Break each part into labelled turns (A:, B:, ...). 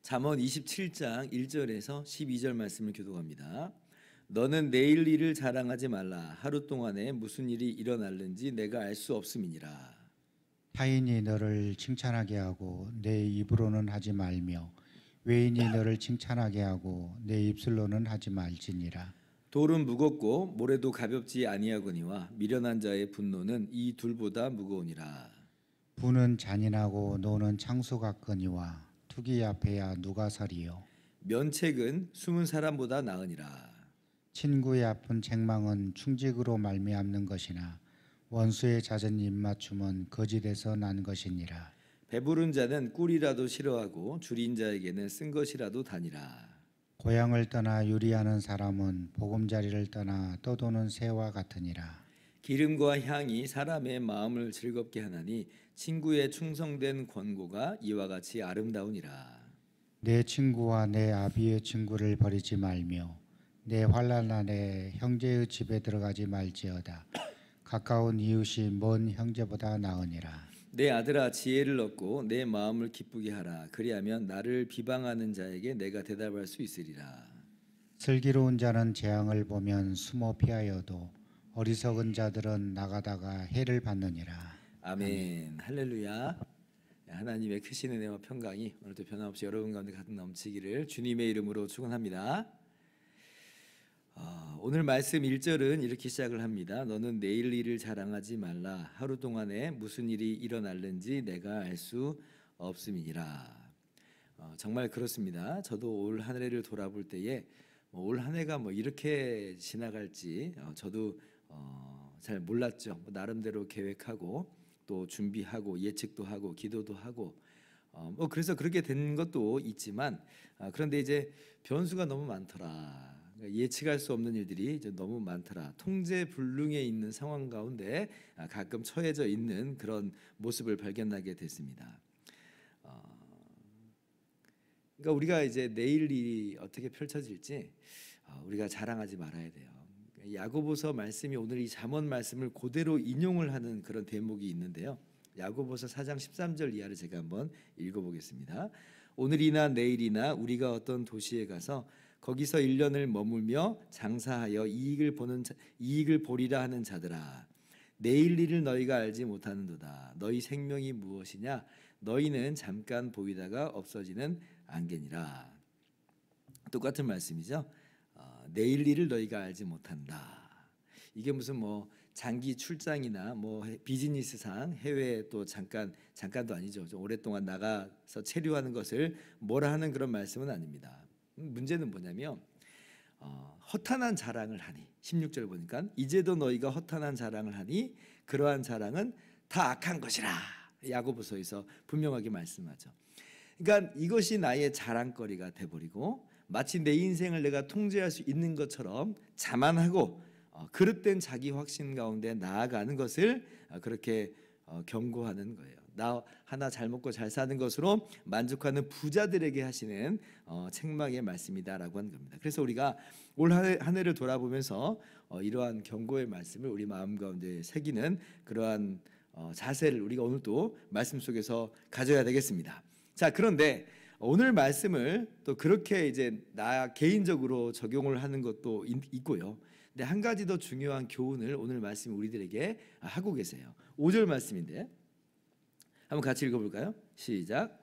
A: 잠언 27장 1절에서 12절 말씀을 교독합니다. 너는 내일 일을 자랑하지 말라. 하루 동안에 무슨 일이 일어날는지 내가 알 수 없음이니라.
B: 타인이 너를 칭찬하게 하고 내 입으로는 하지 말며 외인이 너를 칭찬하게 하고 내 입술로는 하지 말지니라.
A: 돌은 무겁고 모래도 가볍지 아니하거니와 미련한 자의 분노는 이 둘보다 무거우니라.
B: 부는 잔인하고 노는 창수 같거니와 투기 앞에야 누가 서리요.
A: 면책은 숨은 사람보다 나으니라.
B: 친구의 아픈 책망은 충직으로 말미암는 것이나 원수의 잦은 입맞춤은 거짓에서 난 것이니라.
A: 배부른 자는 꿀이라도 싫어하고 줄인 자에게는 쓴 것이라도 다니라.
B: 고향을 떠나 유리하는 사람은 보금자리를 떠나 떠도는 새와 같으니라.
A: 기름과 향이 사람의 마음을 즐겁게 하나니 친구의 충성된 권고가 이와 같이 아름다우니라.
B: 내 친구와 내 아비의 친구를 버리지 말며 내 환난 날에 형제의 집에 들어가지 말지어다. 가까운 이웃이 먼 형제보다 나으니라.
A: 내 아들아 지혜를 얻고 내 마음을 기쁘게 하라. 그리하면 나를 비방하는 자에게 내가 대답할 수 있으리라.
B: 슬기로운 자는 재앙을 보면 숨어 피하여도 어리석은 자들은 나가다가 해를 받느니라.
A: 아멘. 할렐루야. 하나님의 크신 은혜와 평강이 오늘도 변함없이 여러분 가운데 가득 넘치기를 주님의 이름으로 축원합니다. 오늘 말씀 1절은 이렇게 시작을 합니다. 너는 내일 일을 자랑하지 말라. 하루 동안에 무슨 일이 일어날는지 내가 알 수 없음이니라. 정말 그렇습니다. 저도 올 한 해를 돌아볼 때에 올 한 해가 이렇게 지나갈지 저도 잘 몰랐죠. 나름대로 계획하고 또 준비하고 예측도 하고 기도도 하고 그래서 그렇게 된 것도 있지만 그런데 이제 변수가 너무 많더라. 예측할 수 없는 일들이 이제 너무 많더라. 통제불능에 있는 상황 가운데 가끔 처해져 있는 그런 모습을 발견하게 됐습니다. 그러니까 우리가 이제 내일 일이 어떻게 펼쳐질지 우리가 자랑하지 말아야 돼요. 야고보서 말씀이 오늘 이 잠언 말씀을 그대로 인용을 하는 그런 대목이 있는데요. 야고보서 4장 13절 이하를 제가 한번 읽어보겠습니다. 오늘이나 내일이나 우리가 어떤 도시에 가서 거기서 1년을 머물며 장사하여 이익을 보리라 하는 자들아, 내일 일을 너희가 알지 못하는도다. 너희 생명이 무엇이냐? 너희는 잠깐 보이다가 없어지는 안개니라. 똑같은 말씀이죠. 내일 일을 너희가 알지 못한다. 이게 무슨 장기 출장이나 비즈니스상 해외에 또 잠깐도 아니죠. 좀 오랫동안 나가서 체류하는 것을 뭐라 하는 그런 말씀은 아닙니다. 문제는 뭐냐면 허탄한 자랑을 하니 16절 보니까 이제도 너희가 허탄한 자랑을 하니 그러한 자랑은 다 악한 것이라. 야고보서에서 분명하게 말씀하죠. 그러니까 이것이 나의 자랑거리가 돼버리고 마치 내 인생을 내가 통제할 수 있는 것처럼 자만하고 그릇된 자기 확신 가운데 나아가는 것을 그렇게 경고하는 거예요. 나 하나 잘 먹고 잘 사는 것으로 만족하는 부자들에게 하시는 책망의 말씀이다라고 하는 겁니다. 그래서 우리가 올 한 해를 돌아보면서 이러한 경고의 말씀을 우리 마음 가운데 새기는 그러한 자세를 우리가 오늘 또 말씀 속에서 가져야 되겠습니다. 자, 그런데 오늘 말씀을 또 그렇게 이제 나 개인적으로 적용을 하는 것도 있고요. 근데 한 가지 더 중요한 교훈을 오늘 말씀 우리들에게 하고 계세요. 5절 말씀인데 한번 같이 읽어볼까요? 시작.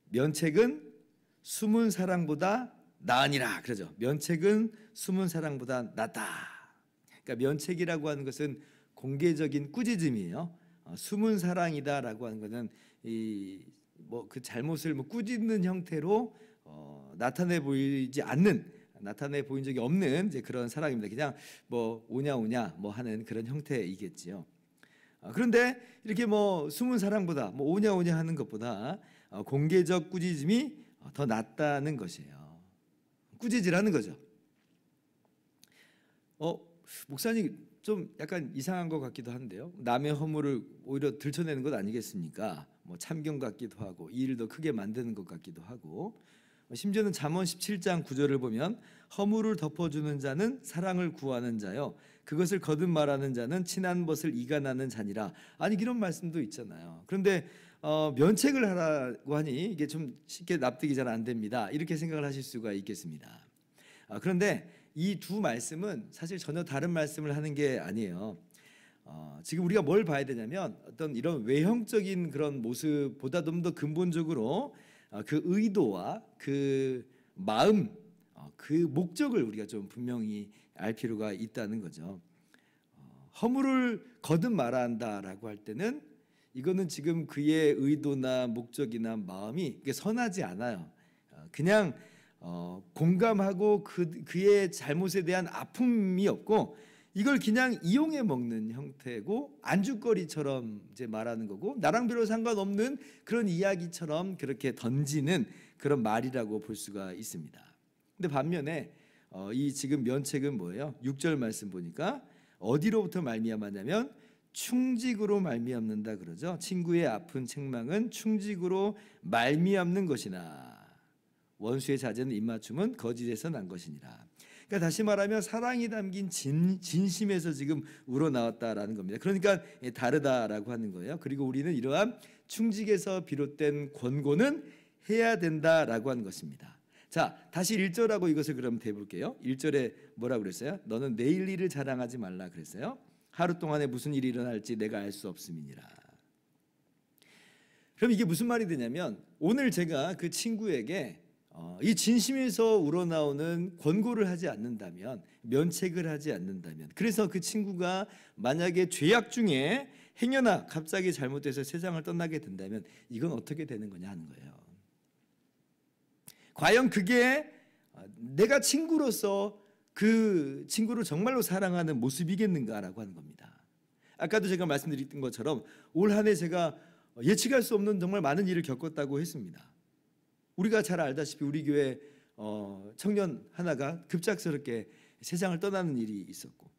A: 면책은 숨은 사랑보다 나으니라. 그러죠. 면책은 숨은 사랑보다 낫다. 그러니까 면책이라고 하는 것은 공개적인 꾸짖음이에요. 숨은 사랑이다라고 하는 것은 그 잘못을 꾸짖는 형태로 나타내 보인 적이 없는 이제 그런 사랑입니다. 그냥 오냐 하는 그런 형태이겠지요. 그런데 이렇게 숨은 사랑보다 오냐 하는 것보다 공개적 꾸짖음이 더 낫다는 것이에요. 꾸짖으라는 거죠. 목사님 좀 약간 이상한 것 같기도 한데요. 남의 허물을 오히려 들춰내는 것 아니겠습니까? 참견 같기도 하고 이 일을 더 크게 만드는 것 같기도 하고 심지어는 잠언 17장 9절을 보면 허물을 덮어주는 자는 사랑을 구하는 자요 그것을 거듭 말하는 자는 친한 벗을 이간하는 자니라. 아니 이런 말씀도 있잖아요. 그런데 면책을 하라고 하니 이게 좀 쉽게 납득이 잘 안 됩니다. 이렇게 생각을 하실 수가 있겠습니다. 그런데 이 두 말씀은 사실 전혀 다른 말씀을 하는 게 아니에요. 지금 우리가 뭘 봐야 되냐면 어떤 이런 외형적인 그런 모습보다 좀 더 근본적으로 그 의도와 그 마음, 그 목적을 우리가 좀 분명히 알 필요가 있다는 거죠. 허물을 거듭 말한다라고 할 때는 이거는 지금 그의 의도나 목적이나 마음이 선하지 않아요. 그냥 공감하고 그의 잘못에 대한 아픔이 없고 이걸 그냥 이용해 먹는 형태고 안주거리처럼 이제 말하는 거고 나랑 별로 상관없는 그런 이야기처럼 그렇게 던지는 그런 말이라고 볼 수가 있습니다. 근데 반면에 이 지금 면책은 뭐예요? 6절 말씀 보니까 어디로부터 말미암았냐면 충직으로 말미암는다 그러죠. 친구의 아픈 책망은 충직으로 말미암는 것이나 원수의 자제는 입맞춤은 거짓에서 난 것이니라. 그러니까 다시 말하면 사랑이 담긴 진심에서 지금 우러나왔다라는 겁니다. 그러니까 다르다라고 하는 거예요. 그리고 우리는 이러한 충직에서 비롯된 권고는 해야 된다라고 하는 것입니다. 자, 다시 1절하고 이것을 그럼 대볼게요. 1절에 뭐라고 그랬어요? 너는 내일 일을 자랑하지 말라 그랬어요. 하루 동안에 무슨 일이 일어날지 내가 알 수 없음이니라. 그럼 이게 무슨 말이 되냐면 오늘 제가 그 친구에게 이 진심에서 우러나오는 권고를 하지 않는다면, 면책을 하지 않는다면, 그래서 그 친구가 만약에 죄악 중에 행여나 갑자기 잘못돼서 세상을 떠나게 된다면 이건 어떻게 되는 거냐 하는 거예요. 과연 그게 내가 친구로서 그 친구를 정말로 사랑하는 모습이겠는가라고 하는 겁니다. 아까도 제가 말씀드렸던 것처럼 올 한 해 제가 예측할 수 없는 정말 많은 일을 겪었다고 했습니다. 우리가 잘 알다시피 우리 교회 청년 하나가 급작스럽게 세상을 떠나는 일이 있었고,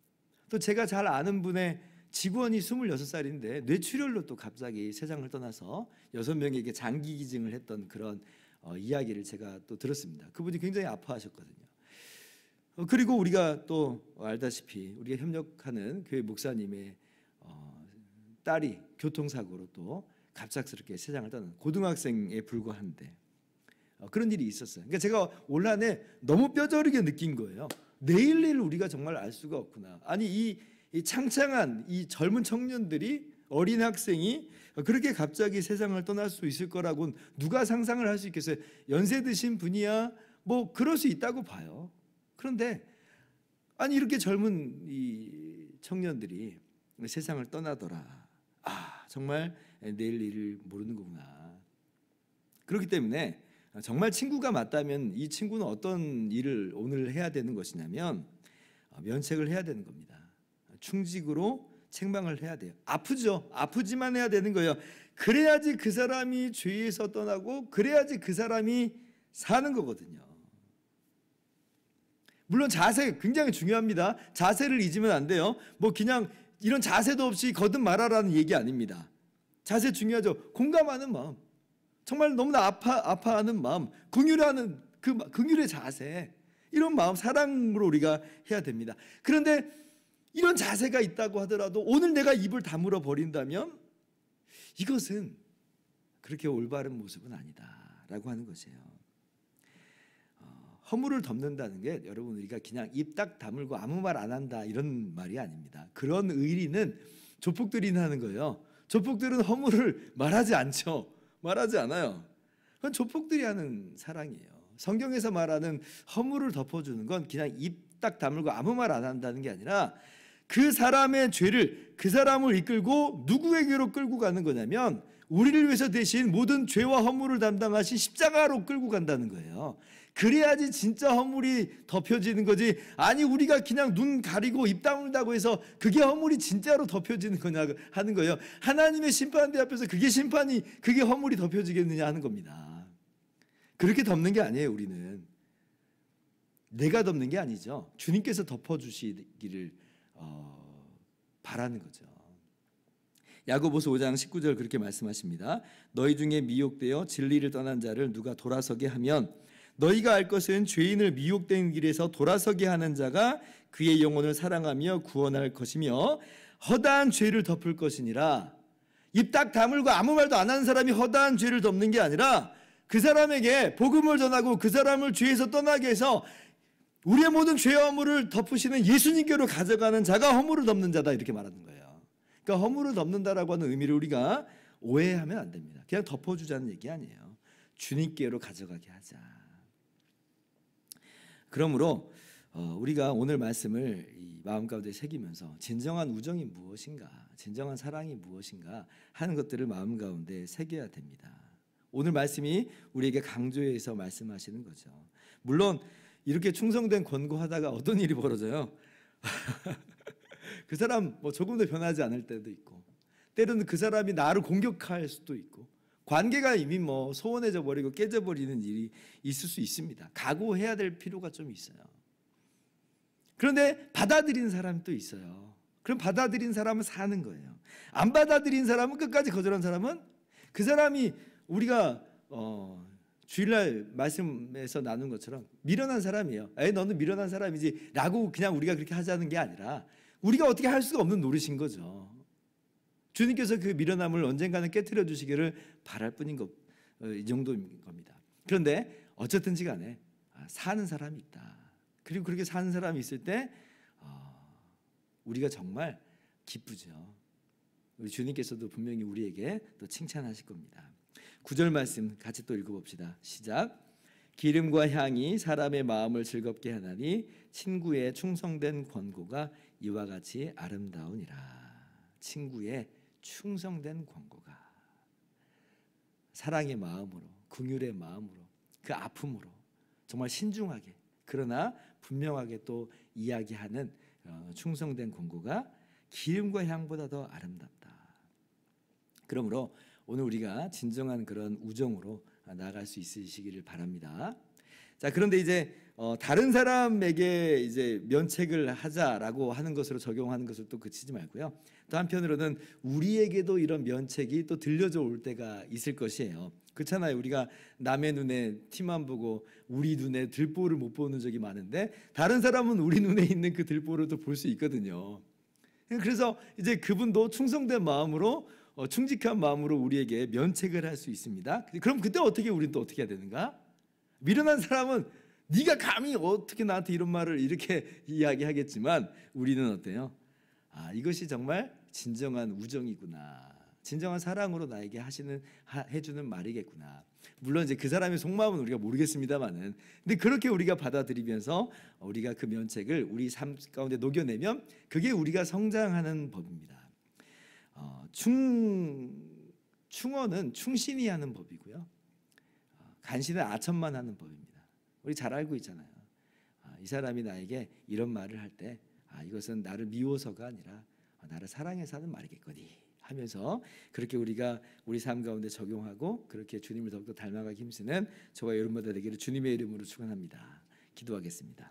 A: 또 제가 잘 아는 분의 직원이 26살인데 뇌출혈로 또 갑자기 세상을 떠나서 6명에게 장기 기증을 했던 그런 이야기를 제가 또 들었습니다. 그분이 굉장히 아파하셨거든요. 그리고 우리가 또 알다시피 우리가 협력하는 교회 목사님의 딸이 교통사고로 또 갑작스럽게 세상을 떠난 고등학생에 불과한데 그런 일이 있었어요. 그러니까 제가 올 한 해 너무 뼈저리게 느낀 거예요. 내일 일을 우리가 정말 알 수가 없구나. 아니 이 창창한 이 젊은 청년들이, 어린 학생이 그렇게 갑자기 세상을 떠날 수 있을 거라고는 누가 상상을 할 수 있겠어요? 연세 드신 분이야 뭐 그럴 수 있다고 봐요. 그런데 아니 이렇게 젊은 이 청년들이 세상을 떠나더라. 정말 내일 일을 모르는 거구나. 그렇기 때문에 정말 친구가 맞다면 이 친구는 어떤 일을 오늘 해야 되는 것이냐면 면책을 해야 되는 겁니다. 충직으로 책망을 해야 돼요. 아프죠. 아프지만 해야 되는 거예요. 그래야지 그 사람이 죄에서 떠나고 그래야지 그 사람이 사는 거거든요. 물론 자세 굉장히 중요합니다. 자세를 잊으면 안 돼요. 뭐 그냥 이런 자세도 없이 거듭 말하라는 얘기 아닙니다. 자세 중요하죠. 공감하는 마음, 정말 너무나 아파하는 마음, 긍휼하는 그 긍휼의 자세, 이런 마음, 사랑으로 우리가 해야 됩니다. 그런데 이런 자세가 있다고 하더라도 오늘 내가 입을 다물어 버린다면 이것은 그렇게 올바른 모습은 아니다라고 하는 것이에요. 허물을 덮는다는 게 여러분 우리가 그냥 입 딱 다물고 아무 말 안 한다 이런 말이 아닙니다. 그런 의리는 조폭들이 하는 거예요. 조폭들은 허물을 말하지 않죠. 말하지 않아요. 그건 조폭들이 하는 사랑이에요. 성경에서 말하는 허물을 덮어주는 건 그냥 입 딱 다물고 아무 말 안 한다는 게 아니라 그 사람의 죄를, 그 사람을 이끌고 누구에게로 끌고 가는 거냐면 우리를 위해서 대신 모든 죄와 허물을 담당하신 십자가로 끌고 간다는 거예요. 그래야지 진짜 허물이 덮여지는 거지. 아니 우리가 그냥 눈 가리고 입 다물다고 해서 그게 허물이 진짜로 덮여지는 거냐 하는 거예요. 하나님의 심판대 앞에서 그게 허물이 덮여지겠느냐 하는 겁니다. 그렇게 덮는 게 아니에요. 우리는 내가 덮는 게 아니죠. 주님께서 덮어주시기를 바라는 거죠. 야고보서 5장 19절 그렇게 말씀하십니다. 너희 중에 미혹되어 진리를 떠난 자를 누가 돌아서게 하면 너희가 알 것은 죄인을 미혹된 길에서 돌아서게 하는 자가 그의 영혼을 사랑하며 구원할 것이며 허다한 죄를 덮을 것이니라. 입 딱 다물고 아무 말도 안 하는 사람이 허다한 죄를 덮는 게 아니라 그 사람에게 복음을 전하고 그 사람을 죄에서 떠나게 해서 우리의 모든 죄와 허물을 덮으시는 예수님께로 가져가는 자가 허물을 덮는 자다, 이렇게 말하는 거예요. 그러니까 허물을 덮는다라고 하는 의미를 우리가 오해하면 안 됩니다. 그냥 덮어주자는 얘기 아니에요. 주님께로 가져가게 하자. 그러므로 우리가 오늘 말씀을 이 마음 가운데 새기면서 진정한 우정이 무엇인가, 진정한 사랑이 무엇인가 하는 것들을 마음 가운데 새겨야 됩니다. 오늘 말씀이 우리에게 강조해서 말씀하시는 거죠. 물론 이렇게 충성된 권고하다가 어떤 일이 벌어져요? 그 사람 뭐 조금 더 변하지 않을 때도 있고, 때로는 그 사람이 나를 공격할 수도 있고, 관계가 이미 뭐 소원해져 버리고 깨져 버리는 일이 있을 수 있습니다. 각오해야 될 필요가 좀 있어요. 그런데 받아들인 사람이 또 있어요. 그럼 받아들인 사람은 사는 거예요. 안 받아들인 사람은, 끝까지 거절한 사람은, 그 사람이 우리가 주일날 말씀에서 나눈 것처럼 미련한 사람이에요. 에이, 너는 미련한 사람이지 라고 그냥 우리가 그렇게 하자는 게 아니라 우리가 어떻게 할 수가 없는 노릇인 거죠. 주님께서 그 미련함을 언젠가는 깨트려 주시기를 바랄 뿐인 것, 이 정도인 겁니다. 그런데 어쨌든지 간에 사는 사람이 있다. 그리고 그렇게 사는 사람이 있을 때 우리가 정말 기쁘죠. 우리 주님께서도 분명히 우리에게 또 칭찬하실 겁니다. 9절 말씀 같이 또 읽어봅시다. 시작. 기름과 향이 사람의 마음을 즐겁게 하나니 친구의 충성된 권고가 이와 같이 아름다우니라. 친구의 충성된 권고가 사랑의 마음으로, 긍휼의 마음으로, 그 아픔으로 정말 신중하게 그러나 분명하게 또 이야기하는 충성된 권고가 기름과 향보다 더 아름답다. 그러므로 오늘 우리가 진정한 그런 우정으로 나아갈 수 있으시기를 바랍니다. 자, 그런데 이제 다른 사람에게 이제 면책을 하자라고 하는 것으로 적용하는 것을 또 그치지 말고요. 또 한편으로는 우리에게도 이런 면책이 또 들려져 올 때가 있을 것이에요. 그렇잖아요. 우리가 남의 눈에 티만 보고 우리 눈에 들보를 못 보는 적이 많은데 다른 사람은 우리 눈에 있는 그 들보를 또 볼 수 있거든요. 그래서 이제 그분도 충성된 마음으로 충직한 마음으로 우리에게 면책을 할 수 있습니다. 그럼 그때 어떻게 우리는 또 어떻게 해야 되는가? 미련한 사람은 네가 감히 어떻게 나한테 이런 말을 이렇게 이야기하겠지만 우리는 어때요? 이것이 정말 진정한 우정이구나. 진정한 사랑으로 나에게 해주는 말이겠구나. 물론 이제 그 사람의 속마음은 우리가 모르겠습니다만은, 근데 그렇게 우리가 받아들이면서 우리가 그 면책을 우리 삶 가운데 녹여내면 그게 우리가 성장하는 법입니다. 충언은 충신이 하는 법이고요. 간신은 아첨만 하는 법입니다. 우리 잘 알고 있잖아요. 이 사람이 나에게 이런 말을 할 때 이것은 나를 미워서가 아니라 나를 사랑해서 하는 말이겠거니 하면서 그렇게 우리가 우리 삶 가운데 적용하고 그렇게 주님을 더욱더 닮아가기 힘쓰는 저와 여러분들 되기를 주님의 이름으로 축원합니다. 기도하겠습니다.